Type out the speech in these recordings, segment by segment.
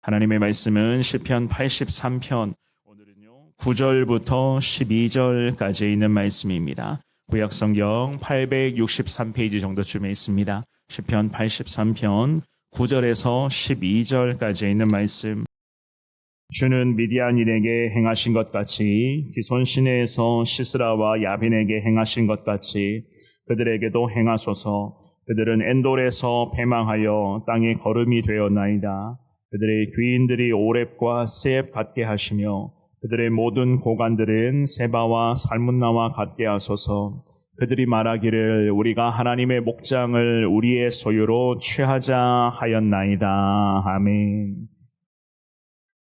하나님의 말씀은 시편 83편 오늘은요 9절부터 12절까지 있는 말씀입니다. 구약성경 863페이지 정도쯤에 있습니다. 시편 83편 9절에서 12절까지 있는 말씀. 주는 미디안인에게 행하신 것 같이 기손 시내에서 시스라와 야빈에게 행하신 것 같이 그들에게도 행하소서. 그들은 엔돌에서 패망하여 땅에 거름이 되었나이다. 그들의 귀인들이 오렙과 세앱 같게 하시며 그들의 모든 고관들은 세바와 살문나와 같게 하소서. 그들이 말하기를 우리가 하나님의 목장을 우리의 소유로 취하자 하였나이다. 아멘.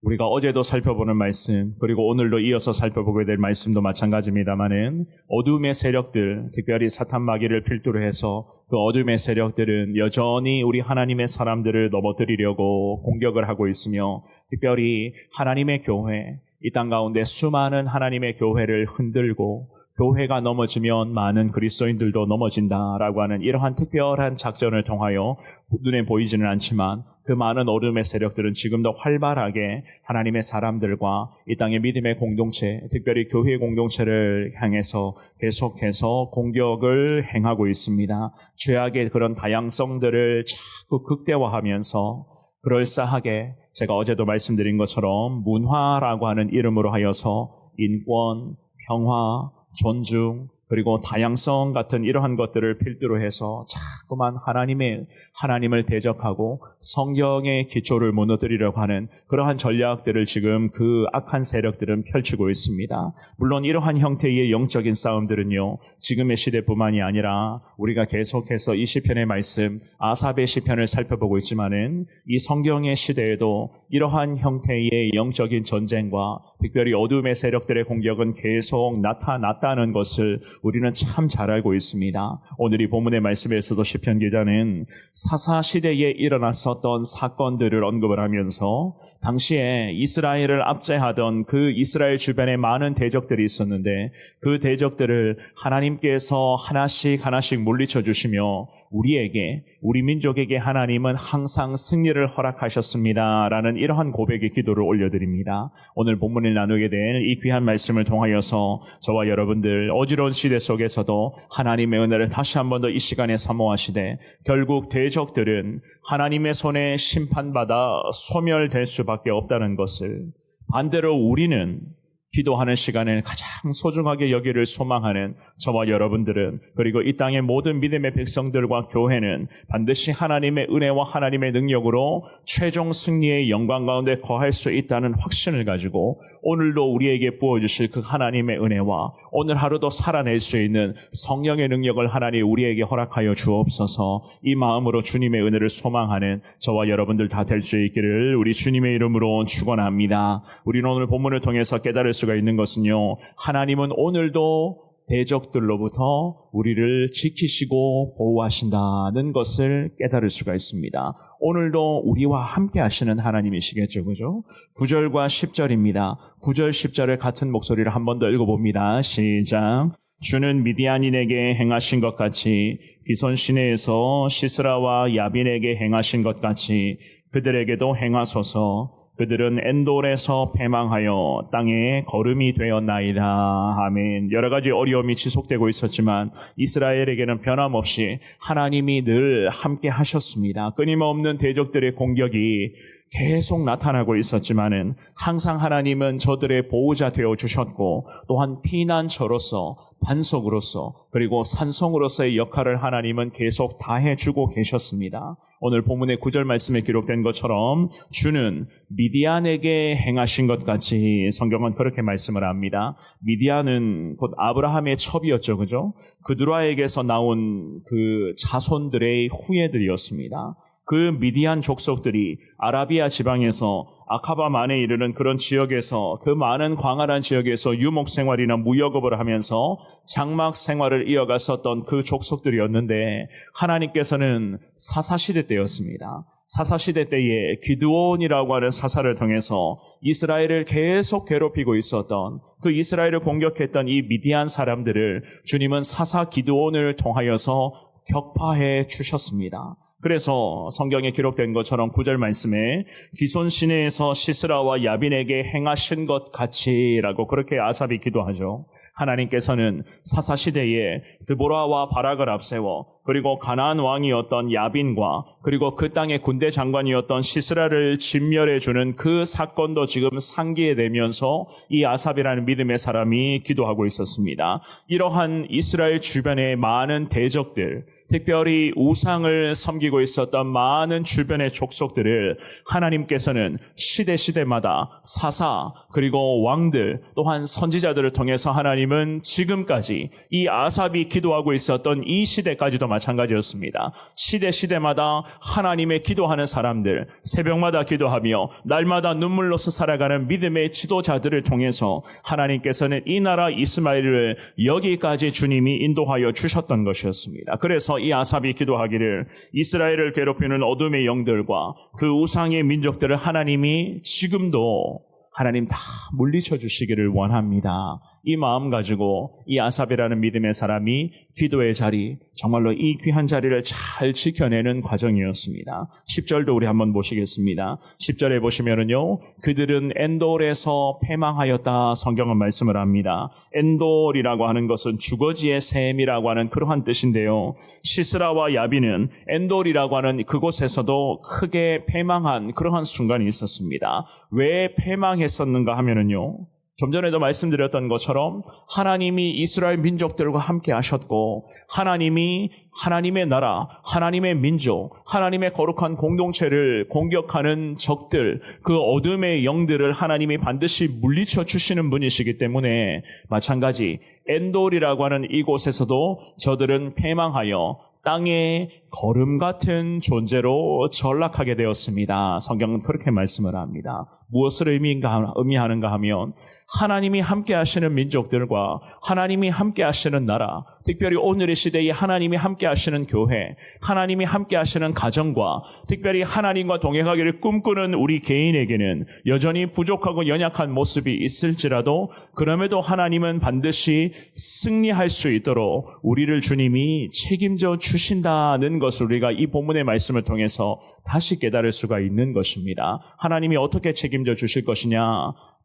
우리가 어제도 살펴보는 말씀, 그리고 오늘도 이어서 살펴보게 될 말씀도 마찬가지입니다만은 어둠의 세력들, 특별히 사탄 마귀를 필두로 해서 그 어둠의 세력들은 여전히 우리 하나님의 사람들을 넘어뜨리려고 공격을 하고 있으며 특별히 하나님의 교회, 이 땅 가운데 수많은 하나님의 교회를 흔들고 교회가 넘어지면 많은 그리스도인들도 넘어진다라고 하는 이러한 특별한 작전을 통하여 눈에 보이지는 않지만 그 많은 어둠의 세력들은 지금도 활발하게 하나님의 사람들과 이 땅의 믿음의 공동체, 특별히 교회의 공동체를 향해서 계속해서 공격을 행하고 있습니다. 죄악의 그런 다양성들을 자꾸 극대화하면서 그럴싸하게 제가 어제도 말씀드린 것처럼 문화라고 하는 이름으로 하여서 인권, 평화, 존중, 그리고 다양성 같은 이러한 것들을 필두로 해서 자꾸만 하나님을 대적하고 성경의 기초를 무너뜨리려고 하는 그러한 전략들을 지금 그 악한 세력들은 펼치고 있습니다. 물론 이러한 형태의 영적인 싸움들은요, 지금의 시대뿐만이 아니라 우리가 계속해서 이 시편의 말씀, 아삽의 시편을 살펴보고 있지만은 이 성경의 시대에도 이러한 형태의 영적인 전쟁과 특별히 어둠의 세력들의 공격은 계속 나타났다는 것을 우리는 참 잘 알고 있습니다. 오늘 이 본문의 말씀에서도 시편 기자는 사사시대에 일어났었던 사건들을 언급을 하면서 당시에 이스라엘을 압제하던 그 이스라엘 주변에 많은 대적들이 있었는데 그 대적들을 하나님께서 하나씩 물리쳐 주시며 우리 민족에게 하나님은 항상 승리를 허락하셨습니다 라는 이러한 고백의 기도를 올려드립니다. 오늘 본문을 나누게 될 이 귀한 말씀을 통하여서 저와 여러분들 어지러운 시대 속에서도 하나님의 은혜를 다시 한 번 더 이 시간에 사모하시되 결국 대적들은 하나님의 손에 심판받아 소멸될 수밖에 없다는 것을, 반대로 우리는 기도하는 시간을 가장 소중하게 여기를 소망하는 저와 여러분들은, 그리고 이 땅의 모든 믿음의 백성들과 교회는 반드시 하나님의 은혜와 하나님의 능력으로 최종 승리의 영광 가운데 거할 수 있다는 확신을 가지고 오늘도 우리에게 부어주실 그 하나님의 은혜와 오늘 하루도 살아낼 수 있는 성령의 능력을 하나님 우리에게 허락하여 주옵소서. 이 마음으로 주님의 은혜를 소망하는 저와 여러분들 다 될 수 있기를 우리 주님의 이름으로 축원합니다. 우리는 오늘 본문을 통해서 깨달을 수가 있는 것은요, 하나님은 오늘도 대적들로부터 우리를 지키시고 보호하신다는 것을 깨달을 수가 있습니다. 오늘도 우리와 함께 하시는 하나님이시겠죠, 그죠? 9절과 10절입니다. 9절, 10절을 같은 목소리로 한 번 더 읽어봅니다. 시작. 주는 미디안인에게 행하신 것 같이 기손 시내에서 시스라와 야빈에게 행하신 것 같이 그들에게도 행하소서. 그들은 엔돌에서 패망하여 땅에 거름이 되었나이다. 아멘. 여러 가지 어려움이 지속되고 있었지만 이스라엘에게는 변함없이 하나님이 늘 함께 하셨습니다. 끊임없는 대적들의 공격이 계속 나타나고 있었지만은 항상 하나님은 저들의 보호자 되어 주셨고 또한 피난처로서, 반석으로서, 그리고 산성으로서의 역할을 하나님은 계속 다해주고 계셨습니다. 오늘 본문의 9절 말씀에 기록된 것처럼 주는 미디안에게 행하신 것 같이, 성경은 그렇게 말씀을 합니다. 미디안은 곧 아브라함의 첩이었죠, 그죠? 그드라에게서 나온 그 자손들의 후예들이었습니다. 그 미디안 족속들이 아라비아 지방에서 아카바만에 이르는 그런 지역에서, 그 많은 광활한 지역에서 유목 생활이나 무역업을 하면서 장막 생활을 이어갔었던 그 족속들이었는데 하나님께서는 사사시대 때였습니다. 사사시대 때에 기드온이라고 하는 사사를 통해서 이스라엘을 계속 괴롭히고 있었던, 그 이스라엘을 공격했던 이 미디안 사람들을 주님은 사사 기드온을 통하여서 격파해 주셨습니다. 그래서 성경에 기록된 것처럼 9절 말씀에 기손 시내에서 시스라와 야빈에게 행하신 것 같이라고 그렇게 아삽이 기도하죠. 하나님께서는 사사시대에 드보라와 바락을 앞세워 그리고 가나안 왕이었던 야빈과 그리고 그 땅의 군대 장관이었던 시스라를 진멸해주는 그 사건도 지금 상기에 되면서 이 아삽이라는 믿음의 사람이 기도하고 있었습니다. 이러한 이스라엘 주변의 많은 대적들, 특별히 우상을 섬기고 있었던 많은 주변의 족속들을 하나님께서는 시대마다 사사 그리고 왕들 또한 선지자들을 통해서 하나님은 지금까지 이 아삽이 기도하고 있었던 이 시대까지도 마찬가지였습니다. 시대마다 하나님의 기도하는 사람들, 새벽마다 기도하며 날마다 눈물로서 살아가는 믿음의 지도자들을 통해서 하나님께서는 이 나라 이스마엘을 여기까지 주님이 인도하여 주셨던 것이었습니다. 그래서 이 아삽이 기도하기를 이스라엘을 괴롭히는 어둠의 영들과 그 우상의 민족들을 하나님이 지금도 하나님 다 물리쳐 주시기를 원합니다. 이 마음 가지고 이 아삽이라는 믿음의 사람이 기도의 자리, 정말로 이 귀한 자리를 잘 지켜내는 과정이었습니다. 10절도 우리 한번 보시겠습니다. 10절에 보시면은요, 그들은 엔돌에서 패망하였다 성경은 말씀을 합니다. 엔돌이라고 하는 것은 주거지의 셈이라고 하는 그러한 뜻인데요. 시스라와 야빈은 엔돌이라고 하는 그곳에서도 크게 패망한 그러한 순간이 있었습니다. 왜 패망했었는가 하면은요, 좀 전에도 말씀드렸던 것처럼 하나님이 이스라엘 민족들과 함께 하셨고 하나님이 하나님의 나라, 하나님의 민족, 하나님의 거룩한 공동체를 공격하는 적들, 그 어둠의 영들을 하나님이 반드시 물리쳐 주시는 분이시기 때문에 마찬가지 엔돌이라고 하는 이곳에서도 저들은 패망하여 땅의 거름 같은 존재로 전락하게 되었습니다. 성경은 그렇게 말씀을 합니다. 무엇을 의미하는가 하면 하나님이 함께 하시는 민족들과 하나님이 함께 하시는 나라, 특별히 오늘의 시대에 하나님이 함께 하시는 교회, 하나님이 함께 하시는 가정과 특별히 하나님과 동행하기를 꿈꾸는 우리 개인에게는 여전히 부족하고 연약한 모습이 있을지라도 그럼에도 하나님은 반드시 승리할 수 있도록 우리를 주님이 책임져 주신다는 것을 우리가 이 본문의 말씀을 통해서 다시 깨달을 수가 있는 것입니다. 하나님이 어떻게 책임져 주실 것이냐?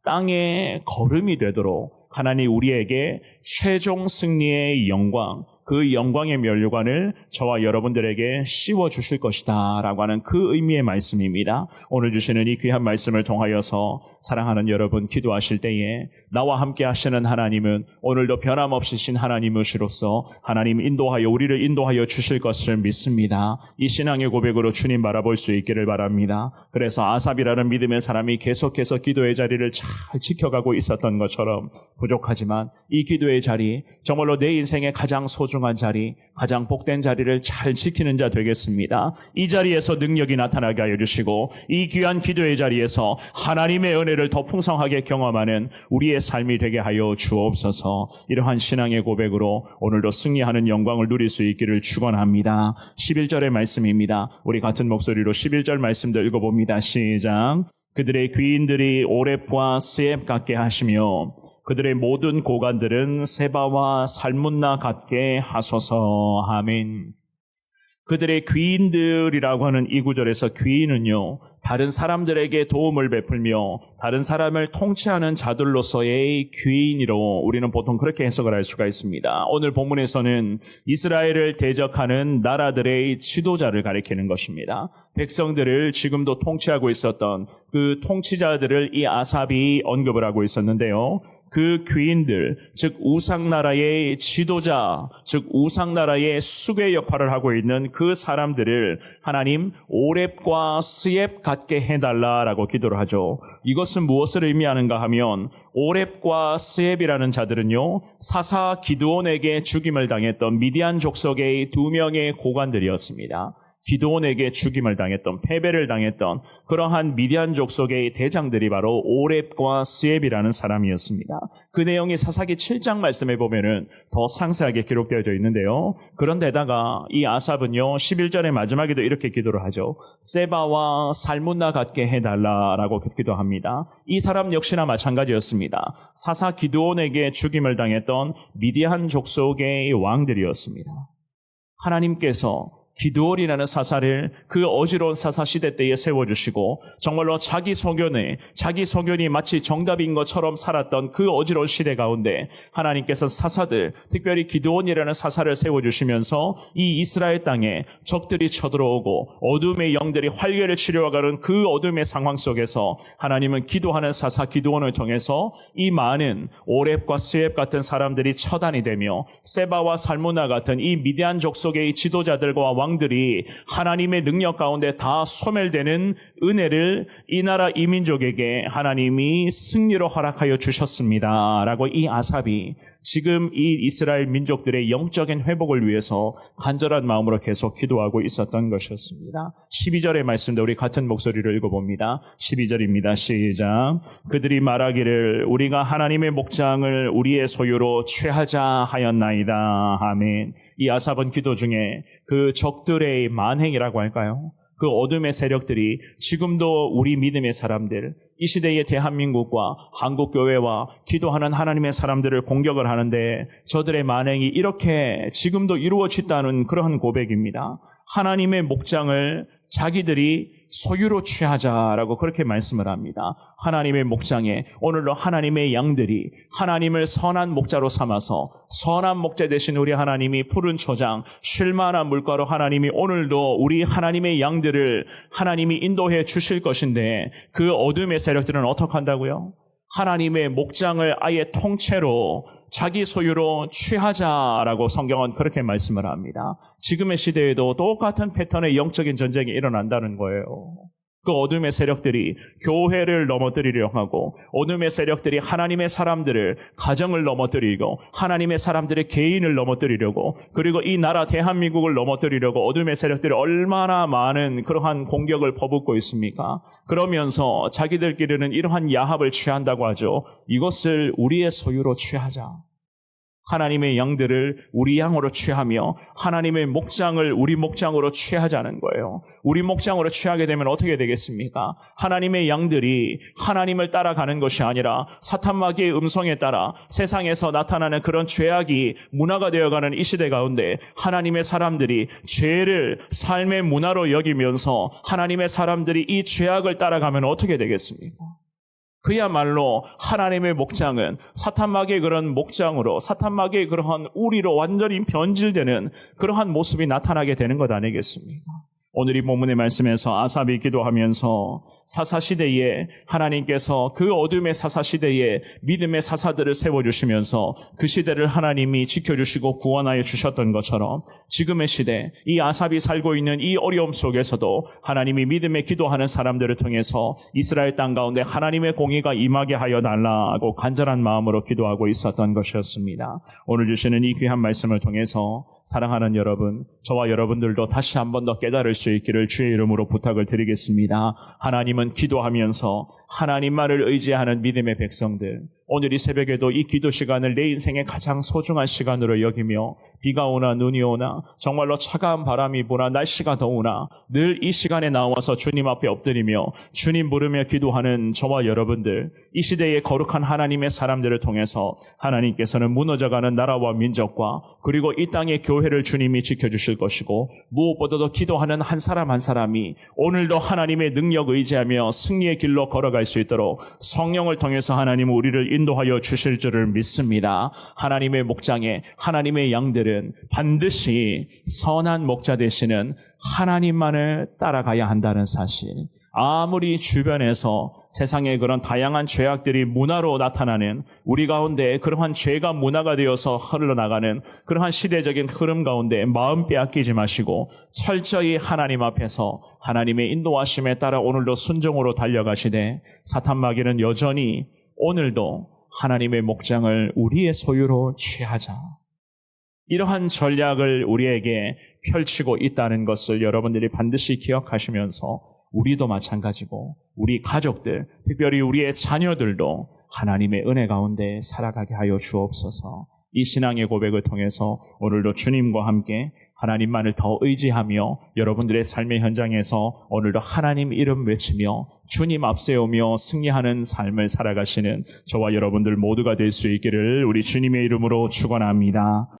땅의 거름이 되도록 하나님 우리에게 최종 승리의 영광, 그 영광의 면류관을 저와 여러분들에게 씌워주실 것이다 라고 하는 그 의미의 말씀입니다. 오늘 주시는 이 귀한 말씀을 통하여서 사랑하는 여러분 기도하실 때에 나와 함께 하시는 하나님은 오늘도 변함없이 신 하나님이시로서 하나님 우리를 인도하여 주실 것을 믿습니다. 이 신앙의 고백으로 주님 바라볼 수 있기를 바랍니다. 그래서 아삽이라는 믿음의 사람이 계속해서 기도의 자리를 잘 지켜가고 있었던 것처럼 부족하지만 이 기도의 자리, 정말로 내 인생의 가장 소중한 자리, 가장 복된 자리를 잘 지키는 자 되겠습니다. 이 자리에서 능력이 나타나게 하여 주시고 이 귀한 기도의 자리에서 하나님의 은혜를 더 풍성하게 경험하는 우리의 삶이 되게 하여 주옵소서. 이러한 신앙의 고백으로 오늘도 승리하는 영광을 누릴 수 있기를 축원합니다. 11절의 말씀입니다. 우리 같은 목소리로 11절 말씀도 읽어봅니다. 시작. 그들의 귀인들이 오렙과 스앱 같게 하시며 그들의 모든 고관들은 세바와 살문나 같게 하소서. 아멘. 그들의 귀인들이라고 하는 이 구절에서 귀인은요, 다른 사람들에게 도움을 베풀며 다른 사람을 통치하는 자들로서의 귀인으로 우리는 보통 그렇게 해석을 할 수가 있습니다. 오늘 본문에서는 이스라엘을 대적하는 나라들의 지도자를 가리키는 것입니다. 백성들을 지금도 통치하고 있었던 그 통치자들을 이 아삽이 언급을 하고 있었는데요. 그 귀인들, 즉 우상나라의 지도자, 즉 우상나라의 수괴 역할을 하고 있는 그 사람들을 하나님 오렙과 스앱 같게 해달라라고 기도를 하죠. 이것은 무엇을 의미하는가 하면 오렙과 스앱이라는 자들은요, 사사 기드온에게 죽임을 당했던 미디안 족속의 2명의 고관들이었습니다. 기드온에게 죽임을 당했던, 패배를 당했던 그러한 미디안 족속의 대장들이 바로 오렙과 스앱이라는 사람이었습니다. 그 내용이 사사기 7장 말씀에 보면은 더 상세하게 기록되어져 있는데요. 그런데다가 이 아삽은요, 11절의 마지막에도 이렇게 기도를 하죠. 세바와 살문나 같게 해달라라고 기도합니다. 이 사람 역시나 마찬가지였습니다. 사사 기드온에게 죽임을 당했던 미디안 족속의 왕들이었습니다. 하나님께서 기드온이라는 사사를 그 어지러운 사사 시대 때에 세워주시고 정말로 자기 소견이 마치 정답인 것처럼 살았던 그 어지러운 시대 가운데 하나님께서 사사들, 특별히 기드온이라는 사사를 세워주시면서 이 이스라엘 땅에 적들이 쳐들어오고 어둠의 영들이 활개를 치려가는 그 어둠의 상황 속에서 하나님은 기도하는 사사 기드온을 통해서 이 많은 오렙과 스웹 같은 사람들이 처단이 되며 세바와 살무나 같은 이 미디안족 속의 이 지도자들과 왕들이 하나님의 능력 가운데 다 소멸되는 은혜를 이 나라 이 민족에게 하나님이 승리로 허락하여 주셨습니다. 라고 이 아삽이 지금 이 이스라엘 민족들의 영적인 회복을 위해서 간절한 마음으로 계속 기도하고 있었던 것이었습니다. 12절의 말씀도 우리 같은 목소리로 읽어봅니다. 12절입니다. 시작. 그들이 말하기를 우리가 하나님의 목장을 우리의 소유로 취하자 하였나이다. 아멘. 이 아삽은 기도 중에 그 적들의 만행이라고 할까요? 그 어둠의 세력들이 지금도 우리 믿음의 사람들, 이 시대의 대한민국과 한국교회와 기도하는 하나님의 사람들을 공격을 하는데 저들의 만행이 이렇게 지금도 이루어진다는 그러한 고백입니다. 하나님의 목장을 자기들이 소유로 취하자라고 그렇게 말씀을 합니다. 하나님의 목장에 오늘도 하나님의 양들이 하나님을 선한 목자로 삼아서 선한 목자 되신 우리 하나님이 푸른 초장, 쉴만한 물가로 하나님이 오늘도 우리 하나님의 양들을 하나님이 인도해 주실 것인데 그 어둠의 세력들은 어떻게 한다고요? 하나님의 목장을 아예 통째로 자기 소유로 취하자라고 성경은 그렇게 말씀을 합니다. 지금의 시대에도 똑같은 패턴의 영적인 전쟁이 일어난다는 거예요. 그 어둠의 세력들이 교회를 넘어뜨리려 하고 어둠의 세력들이 하나님의 사람들을 가정을 넘어뜨리고 하나님의 사람들의 개인을 넘어뜨리려고 그리고 이 나라 대한민국을 넘어뜨리려고 어둠의 세력들이 얼마나 많은 그러한 공격을 퍼붓고 있습니까? 그러면서 자기들끼리는 이러한 야합을 취한다고 하죠. 이것을 우리의 소유로 취하자. 하나님의 양들을 우리 양으로 취하며 하나님의 목장을 우리 목장으로 취하자는 거예요. 우리 목장으로 취하게 되면 어떻게 되겠습니까? 하나님의 양들이 하나님을 따라가는 것이 아니라 사탄 마귀의 음성에 따라 세상에서 나타나는 그런 죄악이 문화가 되어가는 이 시대 가운데 하나님의 사람들이 죄를 삶의 문화로 여기면서 하나님의 사람들이 이 죄악을 따라가면 어떻게 되겠습니까? 그야말로 하나님의 목장은 사탄 마귀의 그런 목장으로 사탄 마귀의 그러한 우리로 완전히 변질되는 그러한 모습이 나타나게 되는 것 아니겠습니까? 오늘 이 본문의 말씀에서 아삽이 기도하면서 사사시대에 하나님께서 그 어둠의 사사시대에 믿음의 사사들을 세워주시면서 그 시대를 하나님이 지켜주시고 구원하여 주셨던 것처럼 지금의 시대, 이 아삽이 살고 있는 이 어려움 속에서도 하나님이 믿음의 기도하는 사람들을 통해서 이스라엘 땅 가운데 하나님의 공의가 임하게 하여 달라고 간절한 마음으로 기도하고 있었던 것이었습니다. 오늘 주시는 이 귀한 말씀을 통해서 사랑하는 여러분, 저와 여러분들도 다시 한 번 더 깨달을 수 있기를 주의 이름으로 부탁을 드리겠습니다. 하나님은 기도하면서 하나님만을 의지하는 믿음의 백성들, 오늘 이 새벽에도 이 기도 시간을 내 인생의 가장 소중한 시간으로 여기며 비가 오나 눈이 오나 정말로 차가운 바람이 부나 날씨가 더우나 늘 이 시간에 나와서 주님 앞에 엎드리며 주님 부르며 기도하는 저와 여러분들, 이 시대의 거룩한 하나님의 사람들을 통해서 하나님께서는 무너져가는 나라와 민족과 그리고 이 땅의 교회를 주님이 지켜주실 것이고 무엇보다도 기도하는 한 사람 한 사람이 오늘도 하나님의 능력 의지하며 승리의 길로 걸어갈 수 있도록 성령을 통해서 하나님은 우리를 인도하여 주실 줄을 믿습니다. 하나님의 목장에 하나님의 양들은 반드시 선한 목자 되시는 하나님만을 따라가야 한다는 사실, 아무리 주변에서 세상의 그런 다양한 죄악들이 문화로 나타나는 우리 가운데 그러한 죄가 문화가 되어서 흘러나가는 그러한 시대적인 흐름 가운데 마음 빼앗기지 마시고 철저히 하나님 앞에서 하나님의 인도하심에 따라 오늘도 순종으로 달려가시되 사탄 마귀는 여전히 오늘도 하나님의 목장을 우리의 소유로 취하자, 이러한 전략을 우리에게 펼치고 있다는 것을 여러분들이 반드시 기억하시면서 우리도 마찬가지고 우리 가족들, 특별히 우리의 자녀들도 하나님의 은혜 가운데 살아가게 하여 주옵소서. 이 신앙의 고백을 통해서 오늘도 주님과 함께 하나님만을 더 의지하며 여러분들의 삶의 현장에서 오늘도 하나님 이름 외치며 주님 앞세우며 승리하는 삶을 살아가시는 저와 여러분들 모두가 될 수 있기를 우리 주님의 이름으로 축원합니다.